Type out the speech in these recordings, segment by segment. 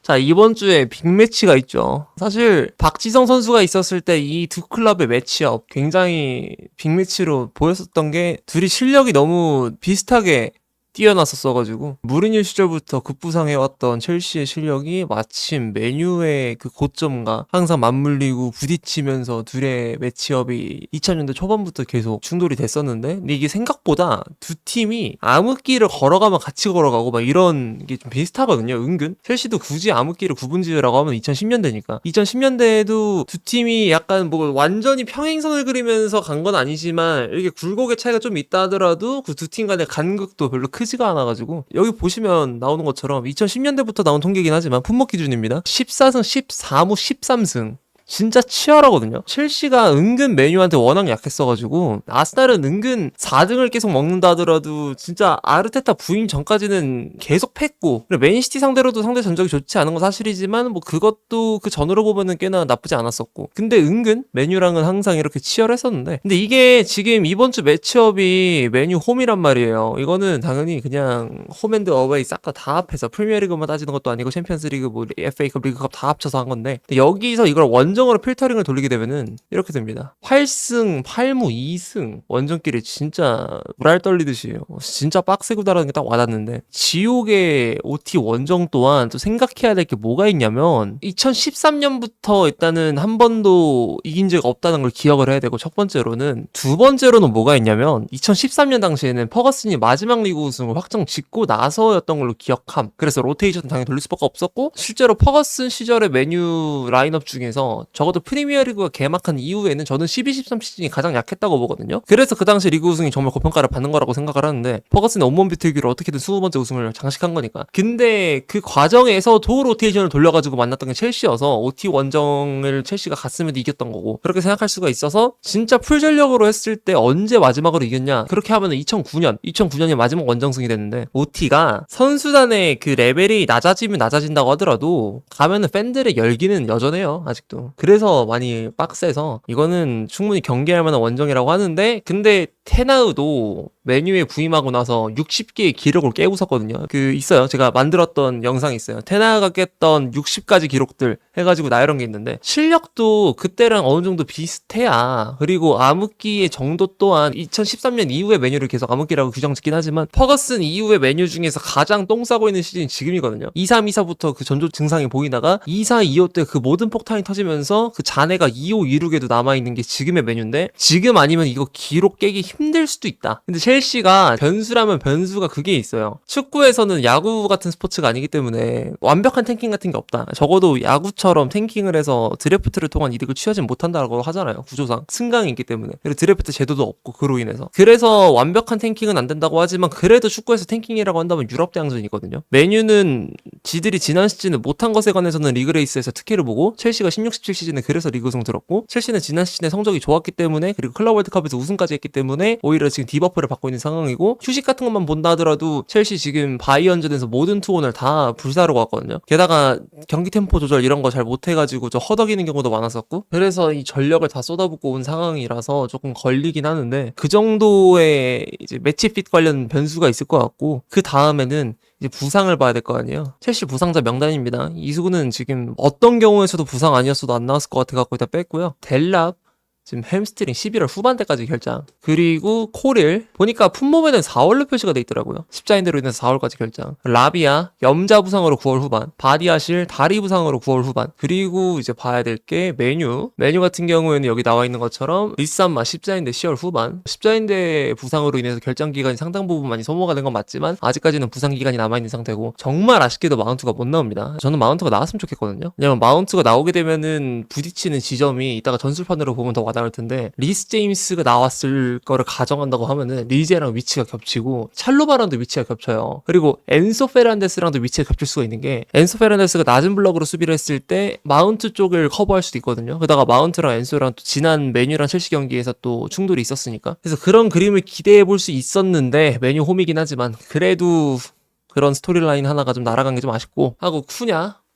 자, 이번 주에 빅매치가 있죠. 사실 박지성 선수가 있었을 때 이 두 클럽의 매치업 굉장히 빅매치로 보였었던 게 둘이 실력이 너무 비슷하게 뛰어났었어가지고 무리뉴 시절부터 급부상해왔던 첼시의 실력이 마침 메뉴의 그 고점과 항상 맞물리고 부딪히면서 둘의 매치업이 2000년대 초반부터 계속 충돌이 됐었는데, 근데 이게 생각보다 두 팀이 암흑기를 걸어가면 같이 걸어가고 막 이런 게 좀 비슷하거든요. 은근 첼시도 굳이 암흑기를 구분지으라고 하면 2010년대니까 2010년대에도 두 팀이 약간 뭐 완전히 평행선을 그리면서 간 건 아니지만 이렇게 굴곡의 차이가 좀 있다 하더라도 그 두 팀 간의 간극도 별로 크지가 않아가지고, 여기 보시면 나오는 것처럼 2010년대부터 나온 통계이긴 하지만 품목 기준입니다. 14승 14무 13승 진짜 치열하거든요. 첼시가 은근 메뉴한테 워낙 약했어가지고 아스날은 은근 4등을 계속 먹는다 하더라도 진짜 아르테타 부임 전까지는 계속 팼고, 그리고 맨시티 상대로도 상대 전적이 좋지 않은 건 사실이지만 뭐 그것도 그 전으로 보면은 꽤나 나쁘지 않았었고, 근데 은근 메뉴랑은 항상 이렇게 치열했었는데, 근데 이게 지금 이번 주 매치업이 메뉴 홈이란 말이에요. 이거는 당연히 그냥 홈앤드 어웨이 싹 다 합해서 프리미어리그만 따지는 것도 아니고 챔피언스리그 뭐 FA컵 리그컵 다 합쳐서 한 건데, 여기서 이걸 원정으로 필터링을 돌리게 되면은 이렇게 됩니다. 8승 8무 2승 원정끼리 진짜 물알 떨리듯이 진짜 빡세구다라는 게 딱 와닿는데, 지옥의 OT 원정 또한 또 생각해야 될 게 뭐가 있냐면 2013년부터 일단은 한 번도 이긴 적 없다는 걸 기억을 해야 되고, 첫 번째로는, 두 번째로는 뭐가 있냐면 2013년 당시에는 퍼거슨이 마지막 리그 우승을 확정 짓고 나서였던 걸로 기억함. 그래서 로테이션 당연히 돌릴 수밖에 없었고, 실제로 퍼거슨 시절의 메뉴 라인업 중에서 적어도 프리미어리그가 개막한 이후에는 저는 12-13 시즌이 가장 약했다고 보거든요. 그래서 그 당시 리그 우승이 정말 고평가를 받는 거라고 생각을 하는데, 퍼거슨의 온몸 비틀기로 어떻게든 20번째 우승을 장식한 거니까. 근데 그 과정에서도 로테이션을 돌려가지고 만났던 게 첼시여서 OT 원정을 첼시가 갔음에도 이겼던 거고, 그렇게 생각할 수가 있어서 진짜 풀전력으로 했을 때 언제 마지막으로 이겼냐, 그렇게 하면 2009년이 마지막 원정승이 됐는데, OT가 선수단의 그 레벨이 낮아지면 낮아진다고 하더라도 가면은 팬들의 열기는 여전해요, 아직도. 그래서 많이 빡세서 이거는 충분히 경계할 만한 원정이라고 하는데, 근데 테나우도 메뉴에 부임하고 나서 60개의 기록을 깨부쉈거든요. 그 있어요. 제가 만들었던 영상이 있어요. 테나우가 깼던 60가지 기록들 해가지고 나열한 게 있는데, 실력도 그때랑 어느 정도 비슷해야, 그리고 암흑기의 정도 또한 2013년 이후에 메뉴를 계속 암흑기라고 규정짓긴 하지만 퍼거슨 이후의 메뉴 중에서 가장 똥 싸고 있는 시즌이 지금이거든요. 23-24부터 그 전조 증상이 보이다가 24-25 때 그 모든 폭탄이 터지면서 그 잔해가 25-26에도 남아있는 게 지금의 메뉴인데, 지금 아니면 이거 기록 깨기 힘들 수도 있다. 근데 첼시가 변수라면 변수가 그게 있어요. 축구에서는 야구 같은 스포츠가 아니기 때문에 완벽한 탱킹 같은 게 없다. 적어도 야구처럼 탱킹을 해서 드래프트를 통한 이득을 취하진 못한다고 하잖아요. 구조상 승강이 있기 때문에. 그리고 드래프트 제도도 없고, 그로 인해서. 그래서 완벽한 탱킹은 안 된다고 하지만, 그래도 축구에서 탱킹이라고 한다면 유럽 대항전이거든요. 메뉴는 지들이 지난 시즌에 못한 것에 관해서는 리그레이스에서 특혜를 보고, 첼시가 16-17 시즌에 그래서 리그 우승 들었고, 첼시는 지난 시즌에 성적이 좋았기 때문에, 그리고 클럽 월드컵에서 우승까지 했기 때문에 오히려 지금 디버프를 받고 있는 상황이고, 휴식 같은 것만 본다 하더라도 첼시 지금 바이언전에서 모든 투혼을 다 불사르고 왔거든요. 게다가 경기 템포 조절 이런 거 잘 못해가지고 저 허덕이는 경우도 많았었고, 그래서 이 전력을 다 쏟아붓고 온 상황이라서 조금 걸리긴 하는데, 그 정도의 이제 매치핏 관련 변수가 있을 것 같고, 그 다음에는 이제 부상을 봐야 될 거 아니에요. 첼시 부상자 명단입니다. 이수근은 지금 어떤 경우에서도 부상 아니었어도 안 나왔을 것 같아갖고 일단 뺐고요. 델랍 지금 햄스트링 11월 후반대까지 결장. 그리고 코릴 보니까 품몸에는 4월로 표시가 돼 있더라고요. 십자인대로 인해서 4월까지 결장. 라비아 염자 부상으로 9월 후반. 바디아실 다리 부상으로 9월 후반. 그리고 이제 봐야 될 게 메뉴 같은 경우에는 여기 나와 있는 것처럼 리산마 십자인대 10월 후반. 십자인대 부상으로 인해서 결장 기간이 상당 부분 많이 소모가 된 건 맞지만 아직까지는 부상 기간이 남아있는 상태고, 정말 아쉽게도 마운트가 못 나옵니다. 저는 마운트가 나왔으면 좋겠거든요. 왜냐면 마운트가 나오게 되면은 부딪히는 지점이 이따가 전술판으로 보면 더 와닿을 텐데, 리스 제임스가 나왔을 거를 가정한다고 하면은 리제랑 위치가 겹치고 찰로바랑도 위치가 겹쳐요. 그리고 엔소 페란데스랑도 위치가 겹칠 수가 있는 게, 엔소 페란데스가 낮은 블럭으로 수비를 했을 때 마운트 쪽을 커버할 수도 있거든요. 게다가 마운트랑 엔소랑 또 지난 메뉴랑 첼시 경기에서 또 충돌이 있었으니까, 그래서 그런 그림을 기대해 볼 수 있었는데, 메뉴 홈이긴 하지만 그래도 그런 스토리라인 하나가 좀 날아간 게 좀 아쉽고 하고,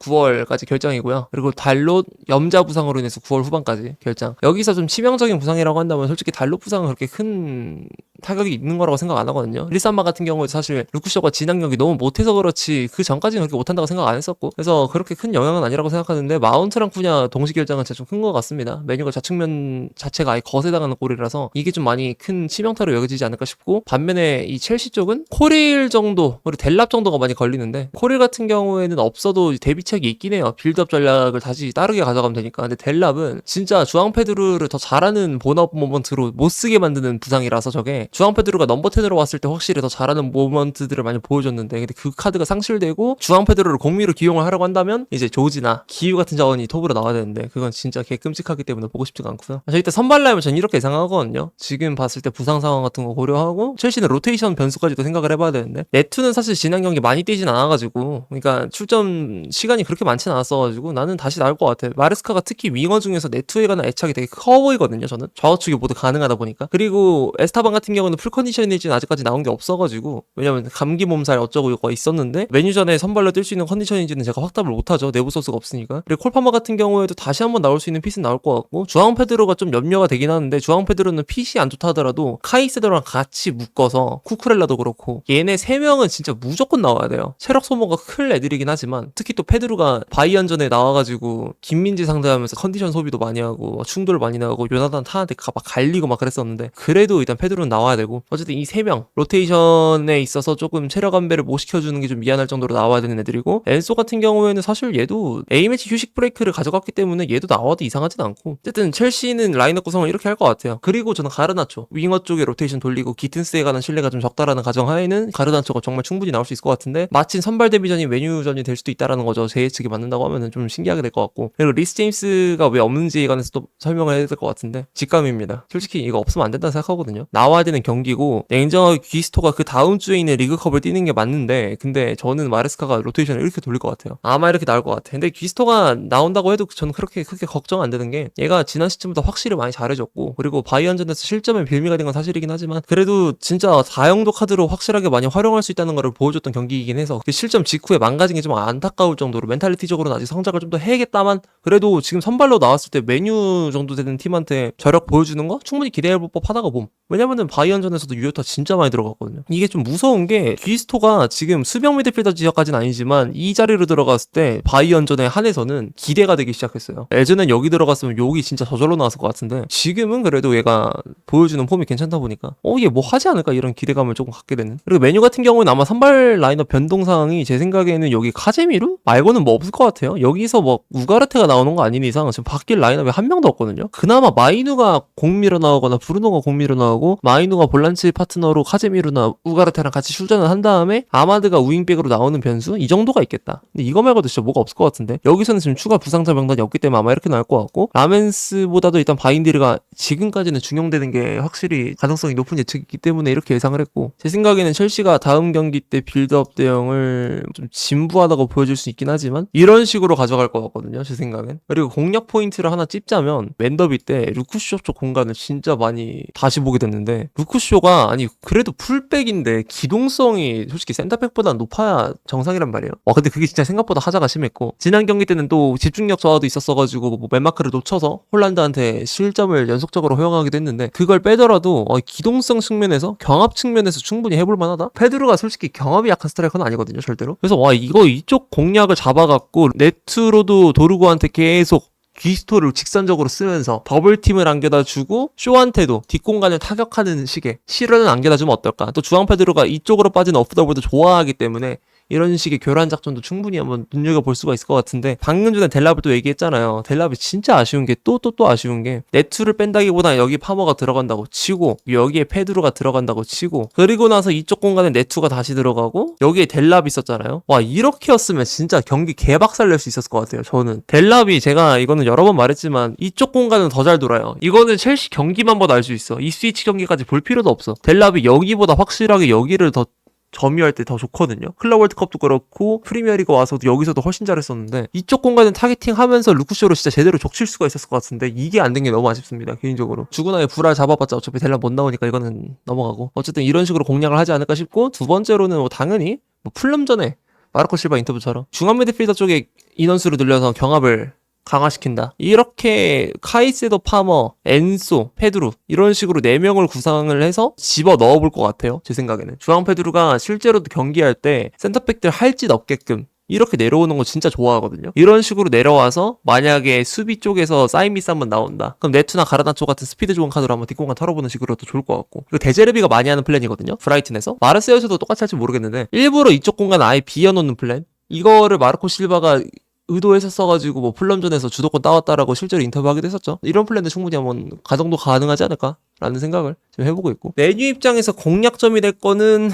9월까지 결장이고요. 그리고 달롯 염자 부상으로 인해서 9월 후반까지 결장. 여기서 좀 치명적인 부상이라고 한다면 솔직히 달롯 부상은 그렇게 큰 타격이 있는 거라고 생각 안 하거든요. 리산마 같은 경우에 사실 루크쇼가 진학력이 너무 못해서 그렇지 그 전까지는 그렇게 못한다고 생각 안 했었고, 그래서 그렇게 큰 영향은 아니라고 생각하는데 마운트랑 쿠냐 동시 결장은 진짜 좀 큰 것 같습니다. 메뉴가 좌측면 자체가 아예 거세당하는 골이라서 이게 좀 많이 큰 치명타로 여겨지지 않을까 싶고, 반면에 이 첼시 쪽은 코릴 정도 그리고 델랍 정도가 많이 걸리는데, 코릴 같은 경우에는 없어도 대비책이 있긴 해요. 빌드업 전략을 다시 다르게 가져가면 되니까. 근데 델랍은 진짜 주앙 페드루를 더 잘하는 본업 모먼트로 못 쓰게 만드는 부상이라서, 저게 주앙 페드루가 넘버 10으로 왔을 때 확실히 더 잘하는 모먼트들을 많이 보여줬는데, 근데 그 카드가 상실되고 주앙 페드루를 공미로 기용을 하려고 한다면 이제 조지나 기유 같은 자원이 톱으로 나와야 되는데, 그건 진짜 개 끔찍하기 때문에 보고 싶지가 않고요. 저희 때 선발 라인은 전 이렇게 예상하거든요. 지금 봤을 때 부상 상황 같은 거 고려하고 첼시는 로테이션 변수까지도 생각을 해봐야 되는데, 네투는 사실 지난 경기 많이 뛰진 않아가지고, 그러니까 출전 시간이 그렇게 많진 않았어가지고 나는 다시 나올 것 같아요. 마레스카가 특히 윙어 중에서 네투에 관한 애착이 되게 커 보이거든요. 저는 좌우측이 모두 가능하다 보니까. 그리고 에스타반 같은 경우는 풀 컨디션일지는 아직까지 나온 게 없어가지고, 왜냐면 감기 몸살 어쩌고 이거 있었는데 메뉴전에 선발로 뛸 수 있는 컨디션인지는 제가 확답을 못하죠. 내부 소스가 없으니까. 그리고 콜파머 같은 경우에도 다시 한번 나올 수 있는 핏은 나올 것 같고, 주앙 페드로가 좀 염려가 되긴 하는데, 주앙 페드로는 핏이 안 좋다 하더라도 카이세도랑 같이 묶어서 쿠쿠렐라도 그렇고 얘네 3명은 진짜 무조건 나와야 돼요. 체력 소모가 클 애들이긴 하지만, 특히 또 페드루가 바이언전에 나와가지고 김민지 상대하면서 컨디션 소비도 많이 하고 충돌 많이 나고 요나단 타한테 막 갈리고 막 그랬었는데, 그래도 일단 페드루는 나와야 되고, 어쨌든 이 3명 로테이션에 있어서 조금 체력 안배를 못 시켜주는 게 좀 미안할 정도로 나와야 되는 애들이고, 엔소 같은 경우에는 사실 얘도 A매치 휴식 브레이크를 가져갔기 때문에 얘도 나와도 이상하진 않고, 어쨌든 첼시는 라인업 구성을 이렇게 할 것 같아요. 그리고 저는 가르나초 윙어 쪽에 로테이션 돌리고 기튼스에 관한 신뢰가 좀 적다라는 가정하에는 가르나초가 정말 충분히 나올 수 있을 것 같은데, 마침 선발 데뷔전이 메뉴전이 될 수도 있다라는 거죠. 제 예측이 맞는다고 하면은 좀 신기하게 될 것 같고, 그리고 리스 제임스가 왜 없는지에 관해서 또 설명을 해야 될 것 같은데, 직감입니다. 솔직히 이거 없으면 안 된다고 생각하거든요. 나와야 되는 경기고, 냉정하게 귀스토가 그 다음 주에 있는 리그컵을 뛰는 게 맞는데, 근데 저는 마레스카가 로테이션을 이렇게 돌릴 것 같아요. 아마 이렇게 나올 것 같아. 근데 귀스토가 나온다고 해도 저는 그렇게 크게 걱정 안 되는 게, 얘가 지난 시즌보다 확실히 많이 잘해줬고, 그리고 바이언전에서 실점에 빌미가 된 건 사실이긴 하지만, 그래도 진짜 다용도 카드로 확실하게 많이 활용할 수 있다는 걸 보여줬던 경기이긴 해서, 그 실점 직후에 망가진 게 좀 안타까울 정도로 멘탈리티적으로는 아직 성장을 좀 더 해야겠다만, 그래도 지금 선발로 나왔을 때 메뉴 정도 되는 팀한테 저력 보여주는 거 충분히 기대해볼 법하다고 봄. 왜냐면은 바이언전에서도 유효타 진짜 많이 들어갔거든요. 이게 좀 무서운 게, 귀스토가 지금 수비형 미드필더 지역까지는 아니지만 이 자리로 들어갔을 때 바이언전에 한해서는 기대가 되기 시작했어요. 예전엔 여기 들어갔으면 욕이 진짜 저절로 나왔을 것 같은데, 지금은 그래도 얘가 보여주는 폼이 괜찮다 보니까 얘 뭐 하지 않을까 이런 기대감을 조금 갖게 되는. 그리고 메뉴 같은 경우는 아마 선발 라인업 변동 사항이 제 생각에는 여기 카제미루 말고는 뭐 없을 것 같아요. 여기서 뭐 우가르테가 나오는 거 아닌 이상 지금 바뀔 라인업에 한 명도 없거든요. 그나마 마이누가 공미로 나오거나 브루노가 공미로 나오고, 마이누가 볼란치 파트너로 카제미루나 우가르테랑 같이 출전을 한 다음에 아마드가 우윙백으로 나오는 변수, 이 정도가 있겠다. 근데 이거 말고도 진짜 뭐가 없을 것 같은데, 여기서는 지금 추가 부상자 명단이 없기 때문에 아마 이렇게 나올 것 같고, 라멘스보다도 일단 바인디르가 지금까지는 중용되는 게 확실히 가능성이 높은 예측이기 때문에 이렇게 예상을 했고, 제 생각에는 첼시가 다음 경기 때 빌드업 대응을 좀 진부하다고 보여줄 수 있긴 하지만 이런 식으로 가져갈 것 같거든요, 제 생각엔. 그리고 공략 포인트를 하나 찝자면, 맨더비 때 루크쇼 쪽 공간을 진짜 많이 다시 보게 됐는데, 루크쇼가 아니 그래도 풀백인데 기동성이 솔직히 센터백보다 높아야 정상이란 말이에요. 근데 그게 진짜 생각보다 하자가 심했고, 지난 경기 때는 또 집중력 저하도 있었어가지고 뭐 맨마크를 놓쳐서 홀란드한테 실점을 연속적으로 허용하기도 했는데, 그걸 빼더라도 기동성 측면에서, 경합 측면에서 충분히 해볼 만하다. 페드루가 솔직히 경합이 약한 스트라이커는 아니거든요, 절대로. 그래서 이쪽 공략을 잡아갖고 네트로도 도르고한테 계속 귀스토를 직선적으로 쓰면서 더블팀을 안겨다주고, 쇼한테도 뒷공간을 타격하는 식의 실현을 안겨다주면 어떨까. 또 주앙 페드로가 이쪽으로 빠진 오프더볼도 좋아하기 때문에 이런 식의 교란 작전도 충분히 한번 눈여겨볼 수가 있을 것 같은데, 방금 전에 델랍을 또 얘기했잖아요. 델랍이 진짜 아쉬운 게 또 아쉬운 게, 네투를 뺀다기보다 여기 파머가 들어간다고 치고, 여기에 페드로가 들어간다고 치고, 그리고 나서 이쪽 공간에 네투가 다시 들어가고, 여기에 델랍이 있었잖아요. 이렇게였으면 진짜 경기 개박살 낼 수 있었을 것 같아요. 저는 델랍이, 제가 이거는 여러 번 말했지만 이쪽 공간은 더 잘 돌아요. 이거는 첼시 경기만 봐도 알 수 있어. 이 스위치 경기까지 볼 필요도 없어. 델랍이 여기보다 확실하게 여기를 더 점유할 때 더 좋거든요. 클럽 월드컵도 그렇고 프리미어리그 와서도 여기서도 훨씬 잘했었는데, 이쪽 공간은 타겟팅하면서 루크쇼로 진짜 제대로 족칠 수가 있었을 것 같은데 이게 안 된 게 너무 아쉽습니다, 개인적으로. 주구나에 불알 잡아봤자 어차피 델라 못 나오니까 이거는 넘어가고, 어쨌든 이런 식으로 공략을 하지 않을까 싶고, 두 번째로는 당연히 풀럼전에 마르코 실바 인터뷰처럼 중앙 미드필더 쪽에 인원수를 늘려서 경합을 강화시킨다. 이렇게 카이세도, 파머, 엔소, 페드루 이런 식으로 4명을 구성을 해서 집어 넣어볼 것 같아요. 제 생각에는. 주앙 페드루가 실제로도 경기할 때 센터백들 할 짓 없게끔 이렇게 내려오는 거 진짜 좋아하거든요. 이런 식으로 내려와서 만약에 수비 쪽에서 사이미스 한번 나온다. 그럼 네투나 가르나초 같은 스피드 좋은 카드로 한번 뒷공간 털어보는 식으로도 좋을 것 같고. 그리고 데제르비가 많이 하는 플랜이거든요. 브라이튼에서. 마르세유에서도 똑같이 할지 모르겠는데 일부러 이쪽 공간 아예 비워놓는 플랜? 이거를 마르코 실바가 의도했었어가지고 뭐 플럼전에서 주도권 따왔다라고 실제로 인터뷰하기도 했었죠. 이런 플랜도 충분히 한번 가정도 가능하지 않을까라는 생각을 지금 해보고 있고. 메뉴 입장에서 공략점이 될 거는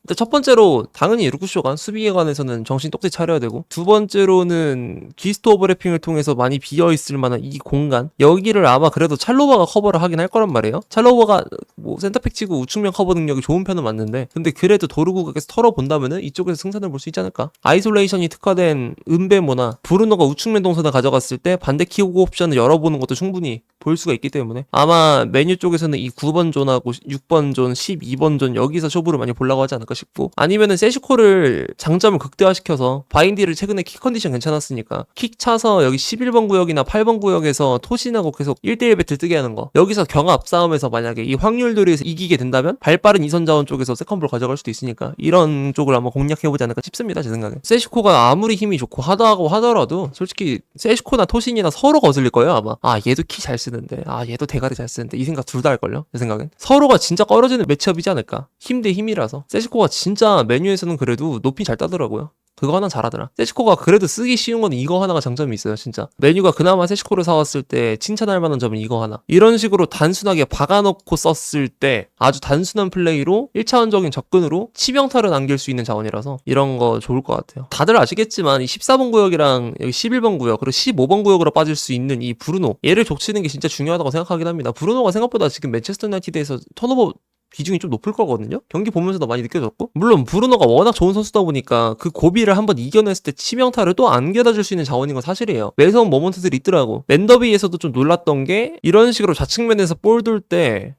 근데 첫 번째로 당연히 루쿠쇼가 수비에 관해서는 정신 똑똑히 차려야 되고, 두 번째로는 기스트 오버래핑을 통해서 많이 비어있을 만한 이 공간, 여기를 아마 그래도 찰로바가 커버를 하긴 할 거란 말이에요. 찰로바가 뭐 센터백 치고 우측면 커버 능력이 좋은 편은 맞는데, 근데 그래도 도르구가 계속 털어본다면은 이쪽에서 승산을 볼 수 있지 않을까. 아이솔레이션이 특화된 은베모나 브루노가 우측면 동선을 가져갔을 때 반대 키오고 옵션을 열어보는 것도 충분히 볼 수가 있기 때문에 아마 메뉴 쪽에서는 이 9번 존하고 6번 존, 12번 존 여기서 쇼부를 많이 보려고 하지 않을까 싶고, 아니면은 세시코를 장점을 극대화시켜서 바인디를 최근에 킥 컨디션 괜찮았으니까 킥 차서 여기 11번 구역이나 8번 구역에서 토신하고 계속 1대1 배틀 뜨게 하는 거, 여기서 경합 싸움에서 만약에 이 확률들에서 이기게 된다면 발빠른 이선 자원 쪽에서 세컨볼 가져갈 수도 있으니까 이런 쪽을 한번 공략해보지 않을까 싶습니다. 제 생각에. 세시코가 아무리 힘이 좋고 하다고 하더라도 솔직히 세시코나 토신이나 서로 거슬릴 거예요 아마. 아 얘도 키 잘 쓰는데, 아 얘도 대가리 잘 쓰는데, 이 생각 둘 다 할걸요? 제 생각엔. 서로가 진짜 꺼려지는 매치업이지 않을까. 힘 대 힘이라서. 세시코가 진짜 메뉴에서는 그래도 높이 잘 따더라고요. 그거 하나 잘하더라. 세시코가 그래도 쓰기 쉬운 건 이거 하나가 장점이 있어요, 진짜. 메뉴가 그나마 세시코를 사왔을 때 칭찬할 만한 점은 이거 하나. 이런 식으로 단순하게 박아놓고 썼을 때 아주 단순한 플레이로 1차원적인 접근으로 치명타를 남길 수 있는 자원이라서 이런 거 좋을 것 같아요. 다들 아시겠지만 이 14번 구역이랑 여기 11번 구역 그리고 15번 구역으로 빠질 수 있는 이 브루노, 얘를 족치는 게 진짜 중요하다고 생각하긴 합니다. 브루노가 생각보다 지금 맨체스터 유나이티드에서 턴오버 비중이 좀 높을 거거든요? 경기 보면서도 많이 느껴졌고, 물론 브루노가 워낙 좋은 선수다 보니까 그 고비를 한번 이겨냈을 때 치명타를 또 안겨다 줄 수 있는 자원인 건 사실이에요. 매서운 모먼트들이 있더라고. 맨더비에서도 좀 놀랐던 게 이런 식으로 좌측면에서 볼 돌 때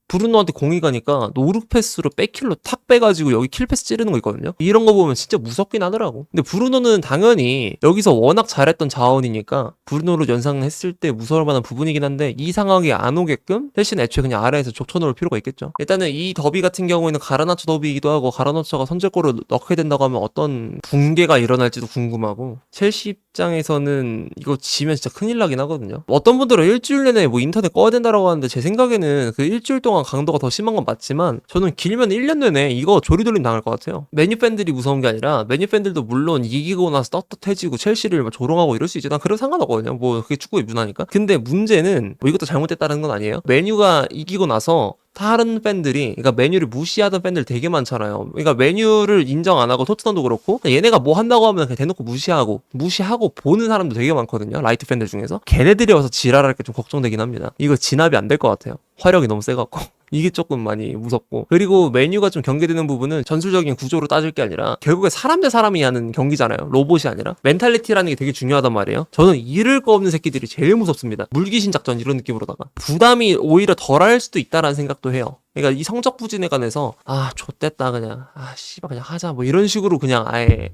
브루노한테 공이 가니까 노루 패스로 백킬로 탁 빼가지고 여기 킬 패스 찌르는 거 있거든요. 이런 거 보면 진짜 무섭긴 하더라고. 근데 브루노는 당연히 여기서 워낙 잘했던 자원이니까 브루노로 연상했을 때 무서울 만한 부분이긴 한데, 이 상황이 안 오게끔 대신 애초에 그냥 아래에서 족쳐놓을 필요가 있겠죠. 일단은 이 더비 같은 경우에는 가르나초 더비이기도 하고, 가르나초가 선제골을 넣게 된다고 하면 어떤 붕괴가 일어날지도 궁금하고, 첼시 입장에서는 이거 지면 진짜 큰일 나긴 하거든요. 어떤 분들은 일주일 내내 뭐 인터넷 꺼야 된다라고 하는데, 제 생각에는 그 일주일 동안 강도가 더 심한 건 맞지만 저는 길면 1년 내내 이거 조리돌림 당할 것 같아요. 메뉴 팬들이 무서운 게 아니라, 메뉴 팬들도 물론 이기고 나서 떳떳해지고 첼시를 막 조롱하고 이럴 수 있지. 난 그런 상관없거든요. 뭐 그게 축구의 문화니까. 근데 문제는 뭐 이것도 잘못됐다는 건 아니에요. 메뉴가 이기고 나서 다른 팬들이, 그러니까 메뉴를 무시하던 팬들 되게 많잖아요. 그러니까 메뉴를 인정 안 하고, 토트넘도 그렇고 얘네가 뭐 한다고 하면 그냥 대놓고 무시하고 보는 사람도 되게 많거든요. 라이트 팬들 중에서. 걔네들이 와서 지랄할 게 좀 걱정되긴 합니다. 이거 진압이 안 될 것 같아요. 화력이 너무 세갖고. 이게 조금 많이 무섭고, 그리고 메뉴가 좀 경계되는 부분은 전술적인 구조로 따질 게 아니라 결국에 사람 대 사람이 하는 경기잖아요. 로봇이 아니라. 멘탈리티라는 게 되게 중요하단 말이에요. 저는 잃을 거 없는 새끼들이 제일 무섭습니다. 물귀신 작전 이런 느낌으로다가 부담이 오히려 덜할 수도 있다라는 생각도 해요. 그러니까 이 성적 부진에 관해서 좆됐다 그냥 씨발 그냥 하자 뭐 이런 식으로 그냥 아예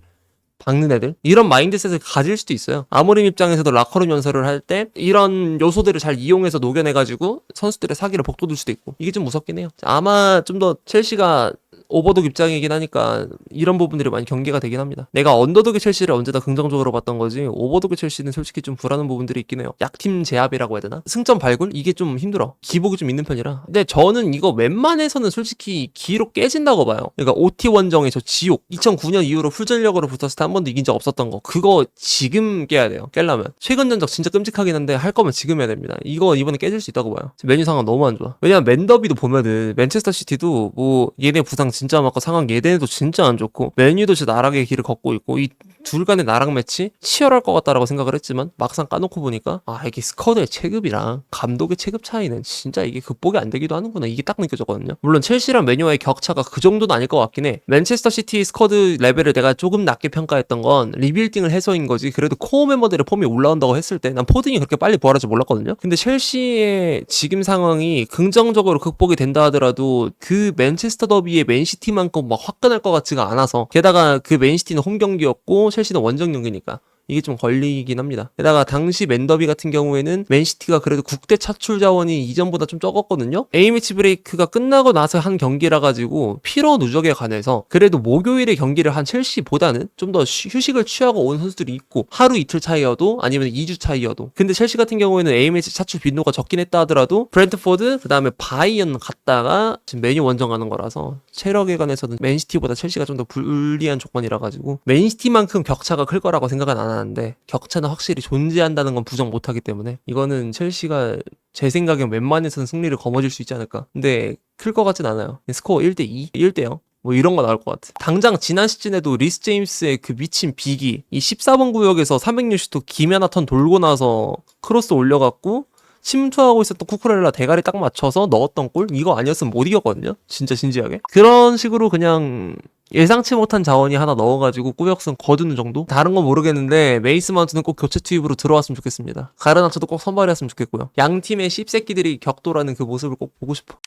박는 애들, 이런 마인드셋을 가질 수도 있어요. 아모림 입장에서도 라커룸 연설을 할 때 이런 요소들을 잘 이용해서 녹여내가지고 선수들의 사기를 복돋을 수도 있고, 이게 좀 무섭긴 해요. 아마 좀 더 첼시가 오버독 입장이긴 하니까 이런 부분들이 많이 경계가 되긴 합니다. 내가 언더독의 첼시를 언제나 긍정적으로 봤던 거지, 오버독의 첼시는 솔직히 좀 불안한 부분들이 있긴 해요. 약팀 제압이라고 해야 되나? 승점 발굴? 이게 좀 힘들어. 기복이 좀 있는 편이라. 근데 저는 이거 웬만해서는 솔직히 기록 깨진다고 봐요. 그러니까 OT 원정의 저 지옥, 2009년 이후로 풀전력으로 붙었을 때 한 번도 이긴 적 없었던 거, 그거 지금 깨야 돼요. 깰려면. 최근 전적 진짜 끔찍하긴 한데 할 거면 지금 해야 됩니다. 이거 이번에 깨질 수 있다고 봐요. 메뉴 상황 너무 안 좋아. 왜냐면 맨더비도 보면은 맨체스터 시티도 뭐 얘네 부상 진짜 많고 상황 얘네도 진짜 안 좋고, 메뉴도 진짜 나락의 길을 걷고 있고, 이 둘 간의 나락 매치 치열할 것 같다라고 생각을 했지만 막상 까놓고 보니까 이게 스쿼드의 체급이랑 감독의 체급 차이는 진짜 이게 극복이 안 되기도 하는구나, 이게 딱 느껴졌거든요. 물론 첼시랑 메뉴와의 격차가 그 정도는 아닐 것 같긴 해. 맨체스터 시티 스쿼드 레벨을 내가 조금 낮게 평가했던 건 리빌딩을 해서인 거지, 그래도 코어 멤버들의 폼이 올라온다고 했을 때 난 포딩이 그렇게 빨리 부활할 줄 몰랐거든요. 근데 첼시의 지금 상황이 긍정적으로 극복이 된다 하더라도 그 맨체스터 더비의 맨시티만큼 막 화끈할 것 같지가 않아서, 게다가 그 맨시티는 홈 경기였고 첼시는 원정 경기니까 이게 좀 걸리긴 합니다. 게다가 당시 맨더비 같은 경우에는 맨시티가 그래도 국대 차출 자원이 이전보다 좀 적었거든요. A매치 브레이크가 끝나고 나서 한 경기라 가지고 피로 누적에 관해서 그래도 목요일에 경기를 한 첼시보다는 좀 더 휴식을 취하고 온 선수들이 있고, 하루 이틀 차이여도 아니면 2주 차이여도. 근데 첼시 같은 경우에는 A매치 차출 빈도가 적긴 했다 하더라도 브렌트포드 그 다음에 바이언 갔다가 지금 메뉴 원정 가는 거라서 체력에 관해서는 맨시티보다 첼시가 좀 더 불리한 조건이라 가지고 맨시티만큼 격차가 클 거라고 생각은 안 하는데, 격차는 확실히 존재한다는 건 부정 못하기 때문에 이거는 첼시가 제 생각엔 웬만해서는 승리를 거머쥘 수 있지 않을까. 근데 클 것 같진 않아요. 스코어 1대2, 1대0 뭐 이런 거 나올 것 같아. 당장 지난 시즌에도 리스 제임스의 그 미친 비기, 이 14번 구역에서 360도 김연아 턴 돌고 나서 크로스 올려갖고 침투하고 있었던 쿠쿠렐라 대가리 딱 맞춰서 넣었던 골? 이거 아니었으면 못 이겼거든요? 진짜 진지하게. 그런 식으로 그냥 예상치 못한 자원이 하나 넣어가지고 꾸역승 거두는 정도? 다른 건 모르겠는데 메이스 마운트는 꼭 교체 투입으로 들어왔으면 좋겠습니다. 가르나초도 꼭 선발했으면 좋겠고요. 양 팀의 씹새끼들이 격돌하는 그 모습을 꼭 보고 싶어.